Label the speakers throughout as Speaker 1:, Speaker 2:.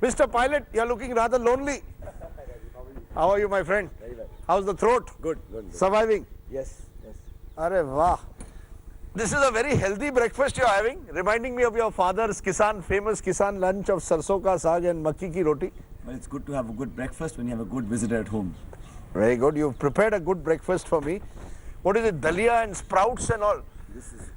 Speaker 1: Mr. Pilot, you're looking rather lonely. How are you, my friend?
Speaker 2: Very well.
Speaker 1: How's the throat?
Speaker 2: Good, good, good.
Speaker 1: Surviving?
Speaker 2: Yes, yes.
Speaker 1: Arey wow. This is a very healthy breakfast you're having, reminding me of your father's famous Kisan lunch of sarson ka saag and makki ki roti.
Speaker 2: Well, it's good to have a good breakfast when you have a good visitor at home.
Speaker 1: Very good. You've prepared a good breakfast for me. What is it? Dalia and sprouts and all.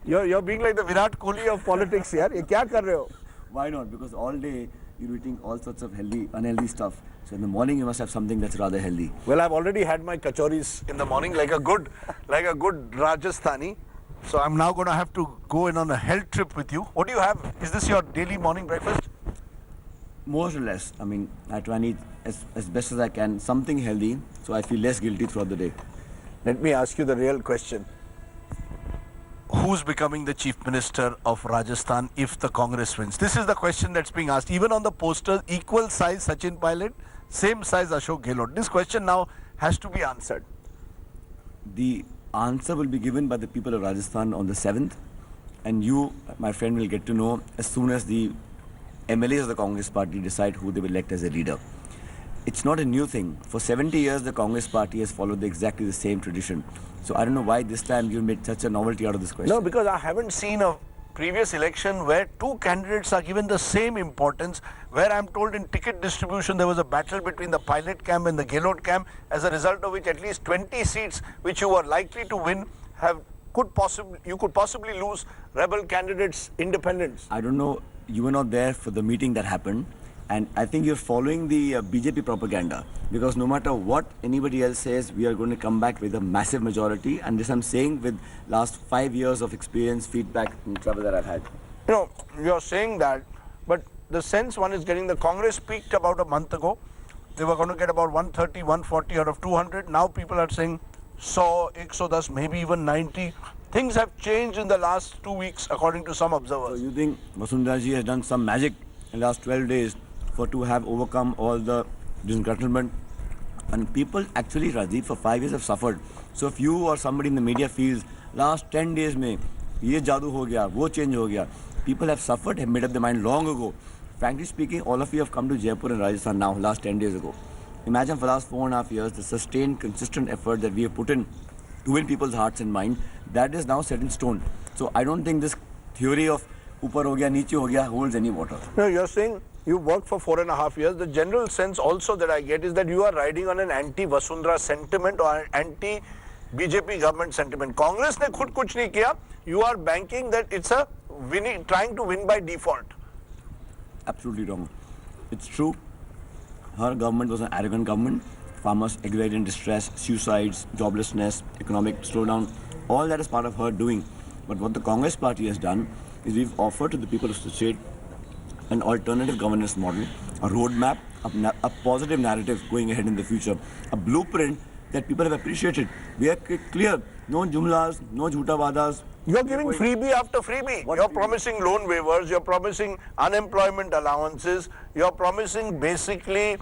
Speaker 1: You're being like the Virat Kohli of politics here. Ye kya kar rahe ho?
Speaker 2: Why not? Because all day you're eating all sorts of healthy, unhealthy stuff. So in the morning you must have something that's rather healthy.
Speaker 1: Well, I've already had my kachoris in the morning like a good Rajasthani. So I'm now going to have to go in on a health trip with you. What do you have? Is this your daily morning breakfast?
Speaker 2: More or less. I mean, I try and eat as best as I can, something healthy, so I feel less guilty throughout the day.
Speaker 1: Let me ask you the real question. Who's becoming the Chief Minister of Rajasthan if the Congress wins? This is the question that's being asked. Even on the posters, equal size Sachin Pilot, same size Ashok Gehlot. This question now has to be answered.
Speaker 2: The answer will be given by the people of Rajasthan on the 7th, and you, my friend, will get to know as soon as the MLAs of the Congress party decide who they will elect as a leader. It's not a new thing. For 70 years, the Congress party has followed exactly the same tradition. So I don't know why this time you made such a novelty out of this question.
Speaker 1: No, because I haven't seen a previous election where two candidates are given the same importance, where I'm told in ticket distribution there was a battle between the Pilot camp and the Gehlot camp, as a result of which at least 20 seats which you were likely to win you could possibly lose rebel candidates' independence.
Speaker 2: I don't know, you were not there for the meeting that happened, and I think you're following the BJP propaganda, because no matter what anybody else says, we are going to come back with a massive majority, and this I'm saying with last 5 years of experience, feedback and travel that I've had.
Speaker 1: You know, you're saying that, but the sense one is getting, the Congress peaked about a month ago. They were going to get about 130, 140 out of 200. Now people are saying 100, 110, maybe even 90. Things have changed in the last 2 weeks, according to some observers.
Speaker 2: So you think Vasundhara ji has done some magic in the last 12 days to have overcome all the disgruntlement? And people actually, Rajdeep, for 5 years have suffered. So if you or somebody in the media feels last 10 days mein ye jadoo ho gaya, wo change ho gaya, people have suffered, have made up their mind long ago. Frankly speaking, all of you have come to Jaipur and Rajasthan now, last 10 days ago. Imagine for the last 4.5 years, the sustained, consistent effort that we have put in to win people's hearts and mind, that is now set in stone. So I don't think this theory of upar ho gaya, niche ho gaya holds any water.
Speaker 1: No, you're saying you worked for 4.5 years. The general sense also that I get is that you are riding on an anti-Vasundhara sentiment or an anti-BJP government sentiment. Congress ne khud kuch nahi kiya. You are banking that it's a trying to win by default.
Speaker 2: Absolutely wrong. It's true. Her government was an arrogant government. Farmers, agrarian distress, suicides, joblessness, economic slowdown, all that is part of her doing. But what the Congress party has done is we've offered to the people of the state an alternative governance model, a roadmap, a positive narrative going ahead in the future, a blueprint that people have appreciated. We are clear, no jumlas, no jhuta vadas.
Speaker 1: You're giving freebie after freebie. You're promising loan waivers, you're promising unemployment allowances, you're promising basically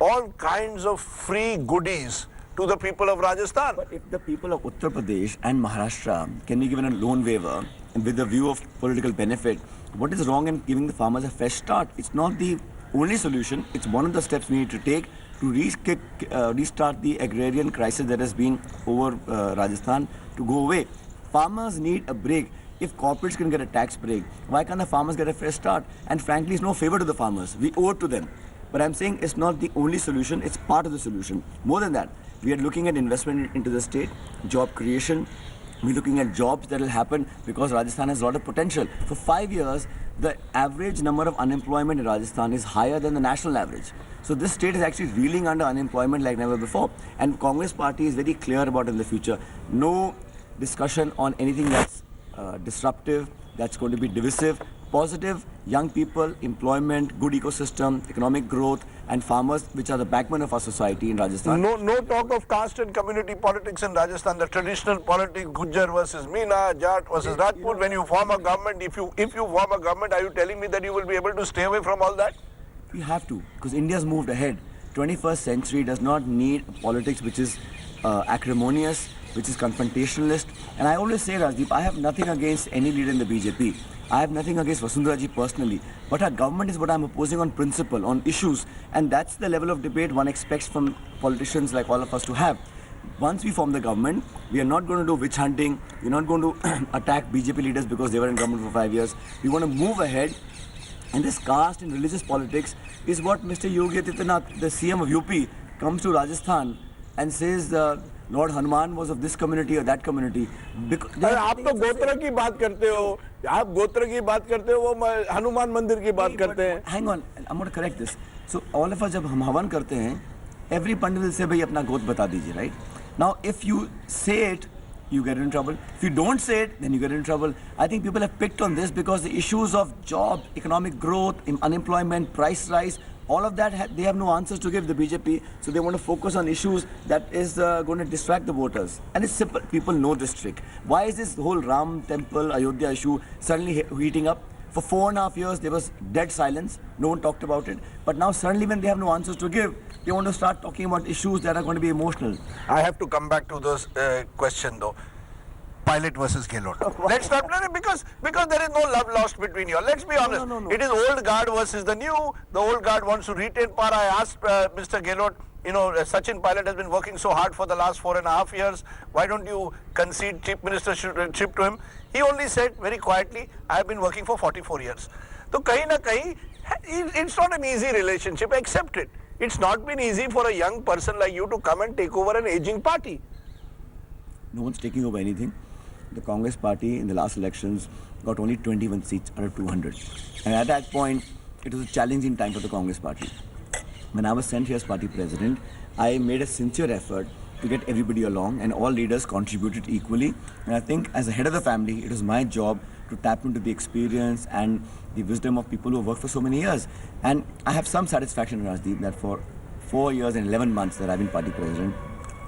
Speaker 1: all kinds of free goodies to the people of Rajasthan.
Speaker 2: But if the people of Uttar Pradesh and Maharashtra can be given a loan waiver with the view of political benefit, what is wrong in giving the farmers a fresh start? It's not the only solution. It's one of the steps we need to take to restart the agrarian crisis that has been over Rajasthan to go away. Farmers need a break. If corporates can get a tax break, why can't the farmers get a fresh start? And frankly, it's no favor to the farmers. We owe it to them. But I'm saying it's not the only solution, it's part of the solution. More than that, we are looking at investment into the state, job creation. We're looking at jobs that will happen because Rajasthan has a lot of potential. For 5 years, the average number of unemployment in Rajasthan is higher than the national average. So this state is actually reeling under unemployment like never before. And Congress party is very clear about it in the future. No discussion on anything that's disruptive, that's going to be divisive. Positive, young people, employment, good ecosystem, economic growth, and farmers, which are the backbone of our society in Rajasthan.
Speaker 1: No talk of caste and community politics in Rajasthan. The traditional politics, Gujjar versus Meena, Jat versus Rajput. When you form a government, if you form a government, are you telling me that you will be able to stay away from all that?
Speaker 2: We have to, because India's moved ahead. 21st century does not need politics which is acrimonious, which is confrontationalist. And I always say, Rajdeep, I have nothing against any leader in the BJP. I have nothing against Vasundhara ji personally, but her government is what I'm opposing on principle, on issues, and that's the level of debate one expects from politicians like all of us to have. Once we form the government, we are not going to do witch hunting. We're not going to attack BJP leaders because they were in government for 5 years. We want to move ahead. And this caste and religious politics is what Mr. Yogi Adityanath, the CM of UP, comes to Rajasthan and says Lord Hanuman was of this community or that community.
Speaker 3: अरे आप तो गोत्र की बात करते हो, आप गोत्र की बात करते हो, वो हनुमान मंदिर की बात करते हैं.
Speaker 2: Hang on, I'm going to correct this. So all of us जब हम हवन करते हैं, every pandit will say भाई अपना गोत्र बता दीजिए, right? Now if you say it, you get in trouble. If you don't say it, then you get in trouble. I think people have picked on this because the issues of job, economic growth, unemployment, price rise, all of that, they have no answers to give the BJP. So they want to focus on issues that is going to distract the voters. And it's simple. People know this trick. Why is this whole Ram temple, Ayodhya issue suddenly heating up? For 4.5 years, there was dead silence. No one talked about it. But now suddenly when they have no answers to give, they want to start talking about issues that are going to be emotional.
Speaker 1: I have to come back to this question though. Pilot versus Gehlot. Let's not because there is no love lost between you. Let's be honest.
Speaker 2: No.
Speaker 1: It is old guard versus the new. The old guard wants to retain power. I asked Mr. Gehlot, Sachin Pilot has been working so hard for the last 4.5 years. Why don't you concede chief ministership to him? He only said very quietly, I have been working for 44 years. So kahin na kahin, it's not an easy relationship. Accept it. It's not been easy for a young person like you to come and take over an aging party.
Speaker 2: No one's taking over anything. The Congress party in the last elections got only 21 seats out of 200. And at that point, it was a challenging time for the Congress party. When I was sent here as party president, I made a sincere effort to get everybody along and all leaders contributed equally. And I think as a head of the family, it was my job to tap into the experience and the wisdom of people who have worked for so many years. And I have some satisfaction, Rajdeep, that for 4 years and 11 months that I've been party president,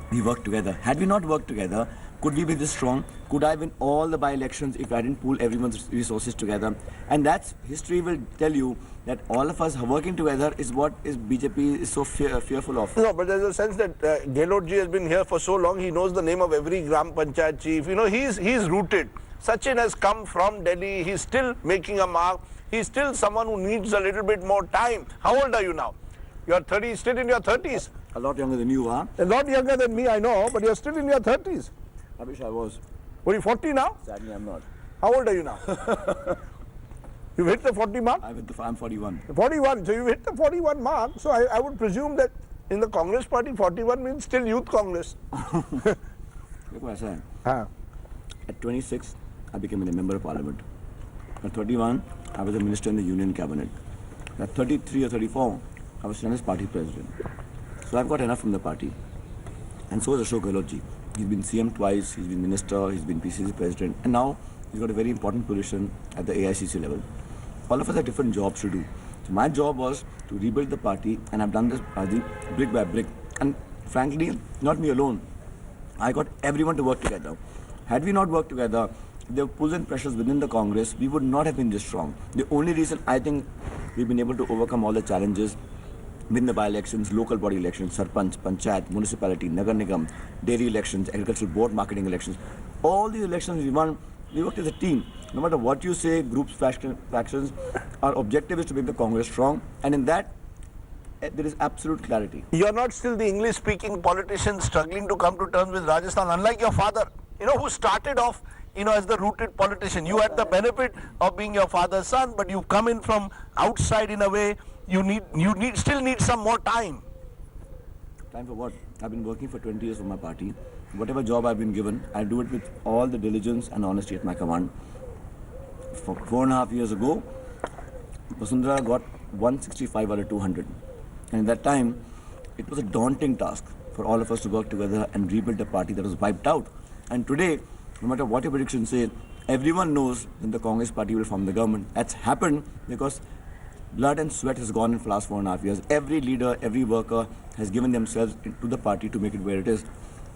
Speaker 2: we worked together. Had we not worked together, could we be this strong? Could I win all the by-elections if I didn't pool everyone's resources together? And that's, history will tell you that all of us working together is what is BJP is so fearful of.
Speaker 3: No, but there's a sense that Gehlot ji has been here for so long, he knows the name of every Gram Panchayat chief. He's rooted. Sachin has come from Delhi, he's still making a mark. He's still someone who needs a little bit more time. How old are you now? You're 30, still in your 30s.
Speaker 2: A lot younger than you are.
Speaker 3: A lot younger than me, I know, but you're still in your 30s.
Speaker 2: I wish I was.
Speaker 3: Were you 40 now?
Speaker 2: Sadly, I'm not.
Speaker 3: How old are you now? You've hit the 40 mark?
Speaker 2: I'm 41.
Speaker 3: 41. So you've hit the 41 mark. So I would presume that in the Congress party, 41 means still youth Congress.
Speaker 2: Look what I said. At 26, I became a member of parliament. At 31, I was a minister in the union cabinet. At 33 or 34, I was sent as party president. So I've got enough from the party. And so is Ashok Gehlot ji. He's been CM twice, he's been minister, he's been PCC president, and now he's got a very important position at the AICC level. All of us have different jobs to do. So my job was to rebuild the party, and I've done this brick by brick. And frankly, not me alone. I got everyone to work together. Had we not worked together, if there were pulls and pressures within the Congress, we would not have been this strong. The only reason I think we've been able to overcome all the challenges, win the by-elections, local body elections, sarpanch, panchayat, municipality, nagar nigam, dairy elections, agricultural board marketing elections, all these elections we won, we worked as a team. No matter what you say, groups, factions, our objective is to make the Congress strong, and in that, there is absolute clarity.
Speaker 1: You're not still the English-speaking politician struggling to come to terms with Rajasthan, unlike your father, who started off, as the rooted politician. You had the benefit of being your father's son, but you've come in from outside in a way. You still need some more time.
Speaker 2: Time for what? I've been working for 20 years for my party. Whatever job I've been given, I do it with all the diligence and honesty at my command. 4.5 years ago, Vasundhara got 165 out of 200. And at that time, it was a daunting task for all of us to work together and rebuild a party that was wiped out. And today, no matter what your predictions say, everyone knows that the Congress party will form the government. That's happened because blood and sweat has gone in for the last 4.5 years. Every leader, every worker has given themselves to the party to make it where it is.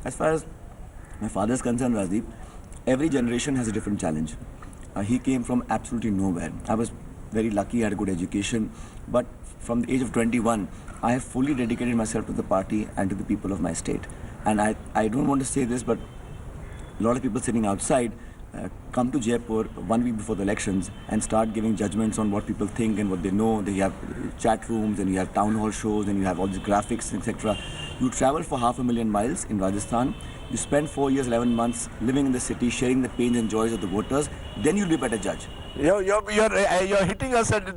Speaker 2: As far as my father is concerned, Rajdeep, every generation has a different challenge. He came from absolutely nowhere. I was very lucky, I had a good education, but from the age of 21, I have fully dedicated myself to the party and to the people of my state. And I don't want to say this, but a lot of people sitting outside come to Jaipur 1 week before the elections and start giving judgments on what people think and what they know. You have chat rooms and you have town hall shows and you have all these graphics, etc. You travel for 500,000 miles in Rajasthan. You spend 4 years, 11 months living in the city, sharing the pains and joys of the voters. Then you'll be a better judge.
Speaker 1: You're hitting us at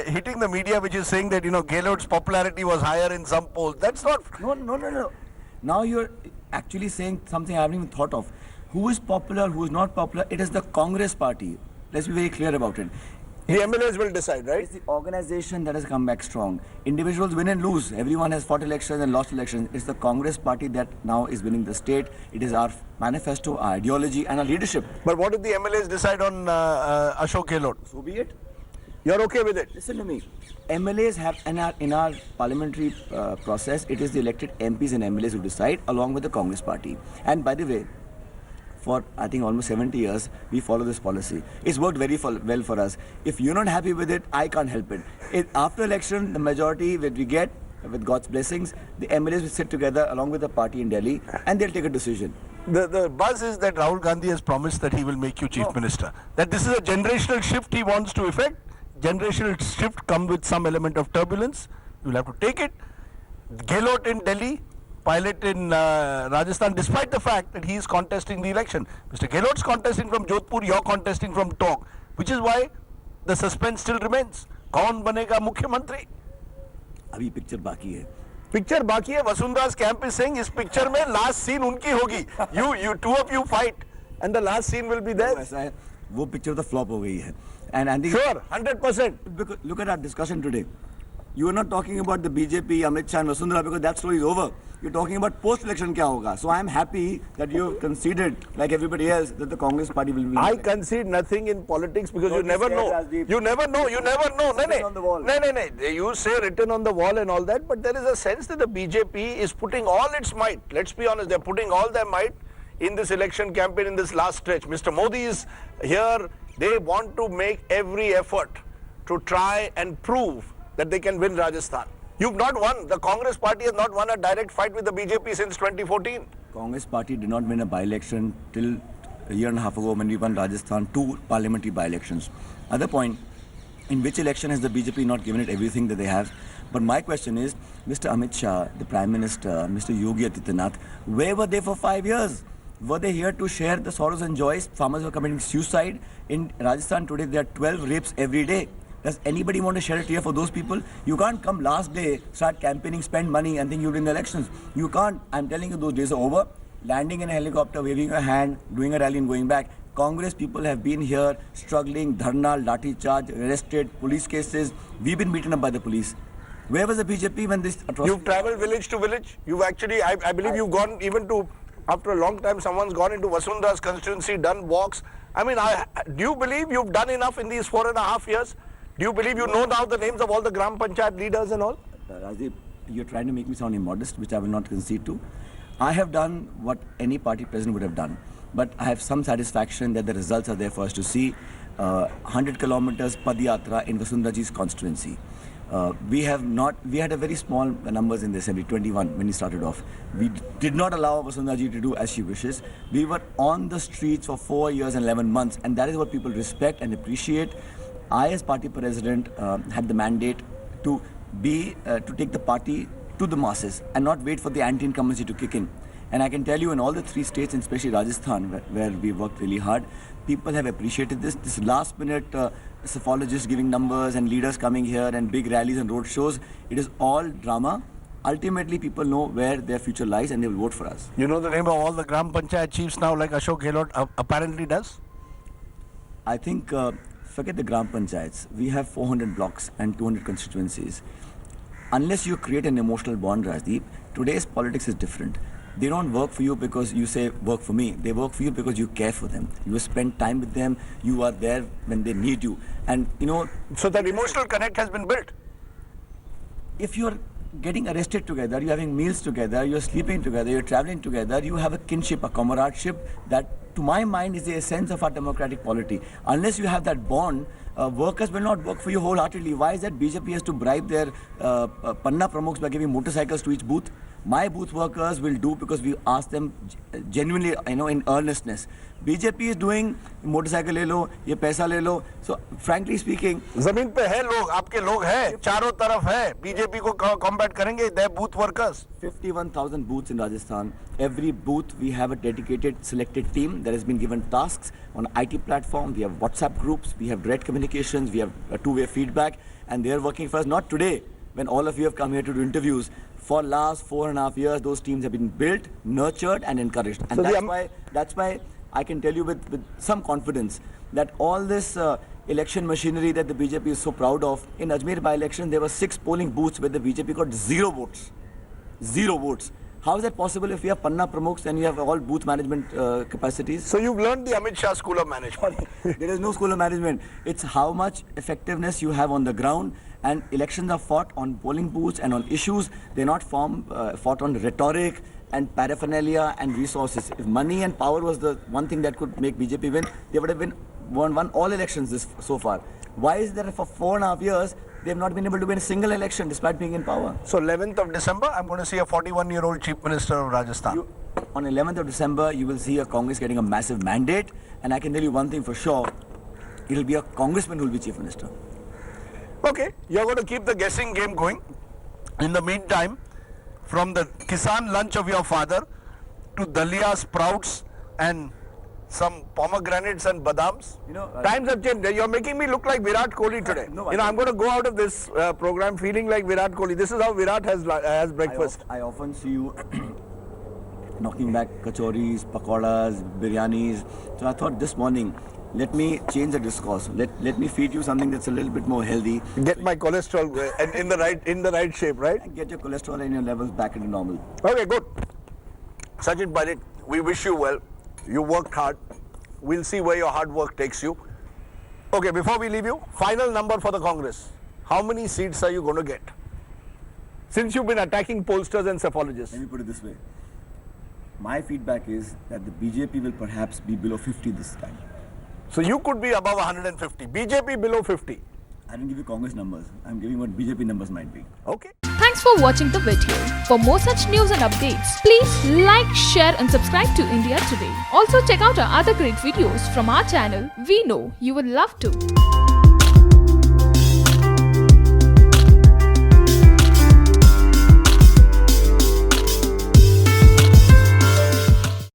Speaker 1: hitting the media, which is saying that Gehlot's popularity was higher in some polls. That's not.
Speaker 2: No. Now you're actually saying something I haven't even thought of. Who is popular, who is not popular? It is the Congress party. Let's be very clear about it.
Speaker 3: The MLAs will decide, right?
Speaker 2: It's the organization that has come back strong. Individuals win and lose. Everyone has fought elections and lost elections. It's the Congress party that now is winning the state. It is our manifesto, our ideology and our leadership.
Speaker 1: But what if the MLAs decide on Ashok Gehlot?
Speaker 2: So be it.
Speaker 3: You're okay with it?
Speaker 2: Listen to me. MLAs have, in our parliamentary process, it is the elected MPs and MLAs who decide along with the Congress party. And by the way, for I think almost 70 years, we follow this policy. It's worked very well for us. If you're not happy with it, I can't help it. After election, the majority that we get, with God's blessings, the MLAs will sit together along with the party in Delhi and they'll take a decision.
Speaker 1: The buzz is that Rahul Gandhi has promised that he will make you chief minister. That this is a generational shift he wants to effect. Generational shift comes with some element of turbulence. You'll have to take it. Gehlot in Delhi, pilot in Rajasthan, despite the fact that he is contesting the election. Mr. Gehlot's contesting from Jodhpur, you're contesting from Tok, which is why the suspense still remains. Kaun banega Mukhyamantri?
Speaker 2: Abhi picture baki hai.
Speaker 1: Picture baki hai. Vasundhara's camp is saying, इस picture में last scene उनकी होगी. You two of you fight, and the last scene will be there.
Speaker 2: ऐसा है, वो picture तो flop हो गई है. And I think
Speaker 1: Sure, 100%.
Speaker 2: Look at our discussion today. You are not talking about the BJP, Amit Shah and Vasundhara because that story is over. You're talking about post-election kya hoga. So I am happy that you conceded, like everybody else, that the Congress party will win.
Speaker 3: I concede nothing in politics because you
Speaker 2: Don't be
Speaker 3: never
Speaker 2: scared,
Speaker 3: know.
Speaker 2: Rajdeep.
Speaker 3: You never know.
Speaker 2: Written on the wall.
Speaker 3: No. You say written on the wall and all that, but there is a sense that the BJP is putting all its might. Let's be honest, they're putting all their might in this election campaign, in this last stretch. Mr. Modi is here. They want to make every effort to try and prove that they can win Rajasthan. You've not won. The Congress party has not won a direct fight with the BJP since 2014.
Speaker 2: Congress party did not win a by-election till a year and a half ago when we won Rajasthan, 2 parliamentary by-elections. Other point, in which election has the BJP not given it everything that they have? But my question is, Mr. Amit Shah, the Prime Minister, Mr. Yogi Adityanath, where were they for 5 years? Were they here to share the sorrows and joys? Farmers were committing suicide. In Rajasthan today, there are 12 rapes every day. Does anybody want to shed a tear for those people? You can't come last day, start campaigning, spend money and think you'll win the elections. You can't. I'm telling you, those days are over. Landing in a helicopter, waving a hand, doing a rally and going back. Congress people have been here struggling, dharna, lathi charge, arrested, police cases. We've been beaten up by the police. Where was the BJP when this atrocity?
Speaker 3: You've traveled village to village. You've actually, I believe you've gone even to, after a long time, someone's gone into Vasundhara's constituency, done walks. I mean, do you believe you've done enough in these 4.5 years? Do you believe you know now the names of all the Gram Panchayat leaders and all?
Speaker 2: Rajdeep, you're trying to make me sound immodest, which I will not concede to. I have done what any party president would have done. But I have some satisfaction that the results are there for us to see. 100 kilometers Padyatra in Vasundharaji's constituency. We had a very small numbers in the assembly, 21 when we started off. We did not allow Vasundharaji to do as she wishes. We were on the streets for 4 years and 11 months, and that is what people respect and appreciate. I, as party president, had the mandate to take the party to the masses and not wait for the anti-incumbency to kick in. And I can tell you in all the 3 states, and especially Rajasthan, where we worked really hard, people have appreciated this. This last-minute psephologists giving numbers and leaders coming here and big rallies and road shows, it is all drama. Ultimately, people know where their future lies and they will vote for us.
Speaker 1: You know the name of all the Gram Panchayat chiefs now, like Ashok Gehlot apparently does?
Speaker 2: I think, forget the Gram Panchayats. We have 400 blocks and 200 constituencies. Unless you create an emotional bond, Rajdeep, today's politics is different. They don't work for you because you say, work for me. They work for you because you care for them. You spend time with them. You are there when they need you. And, you know...
Speaker 1: So that emotional connect has been built.
Speaker 2: If you're getting arrested together, you're having meals together, you're sleeping together, you're traveling together, you have a kinship, a comradeship that, to my mind, is the essence of our democratic polity. Unless you have that bond, workers will not work for you wholeheartedly. Why is that BJP has to bribe their Panna Pramukhs by giving motorcycles to each booth? My booth workers will do because we ask them genuinely, in earnestness. BJP is doing motorcycle ले लो, ये पैसा ले लो. So frankly speaking,
Speaker 3: जमीन पे है लोग, आपके लोग हैं, चारों तरफ है. बीजेपी को कॉम्बैट करेंगे. They are booth workers.
Speaker 2: 51,000 booths in Rajasthan. Every booth we have a dedicated selected team that has been given tasks on IT platform. We have WhatsApp groups, we have direct communications, we have a two-way feedback, and they are working for us. Not today, when all of you have come here to do interviews. For last 4.5 years, those teams have been built, nurtured, and encouraged. And
Speaker 3: So
Speaker 2: that's why I can tell you with some confidence that all this election machinery that the BJP is so proud of, in Ajmer by-election, there were 6 polling booths where the BJP got 0 votes. 0 votes. How is that possible if you have Panna Pramukhs and you have all booth management capacities?
Speaker 3: So you've learned the Amit Shah School of Management.
Speaker 2: There is no school of management. It's how much effectiveness you have on the ground, and elections are fought on polling booths and on issues. They're not fought on rhetoric and paraphernalia and resources. If money and power was the one thing that could make BJP win, they would have won all elections so far. Why is it that for 4.5 years, they have not been able to win a single election despite being in power?
Speaker 3: So 11th of December, I'm going to see a 41-year-old Chief Minister of Rajasthan.
Speaker 2: On 11th of December, you will see a Congress getting a massive mandate, and I can tell you one thing for sure, it will be a Congressman who will be Chief Minister.
Speaker 3: Okay, you're going to keep the guessing game going. In the meantime, from the Kisan lunch of your father to Dalia sprouts and some pomegranates and badams. Times have changed. You're making me look like Virat Kohli today. I'm going to go out of this program feeling like Virat Kohli. This is how Virat has breakfast.
Speaker 2: I often see you knocking back kachoris, pakoras, biryanis. So I thought this morning, let me change the discourse. Let me feed you something that's a little bit more healthy.
Speaker 3: Get my cholesterol in the right shape, right?
Speaker 2: And get your cholesterol and your levels back into normal.
Speaker 3: Okay, good. Sachin Pilot, we wish you well. You worked hard. We'll see where your hard work takes you. Okay, before we leave you, final number for the Congress. How many seats are you going to get? Since you've been attacking pollsters and psephologists.
Speaker 2: Let me put it this way. My feedback is that the BJP will perhaps be below 50 this time.
Speaker 3: So you could be above 150. BJP below 50.
Speaker 2: I didn't give you Congress numbers. I'm giving what BJP numbers might be.
Speaker 3: Okay.
Speaker 4: Thanks for watching the video. For more such news and updates, please like, share and subscribe to India Today. Also check out our other great videos from our channel. We know you will love to.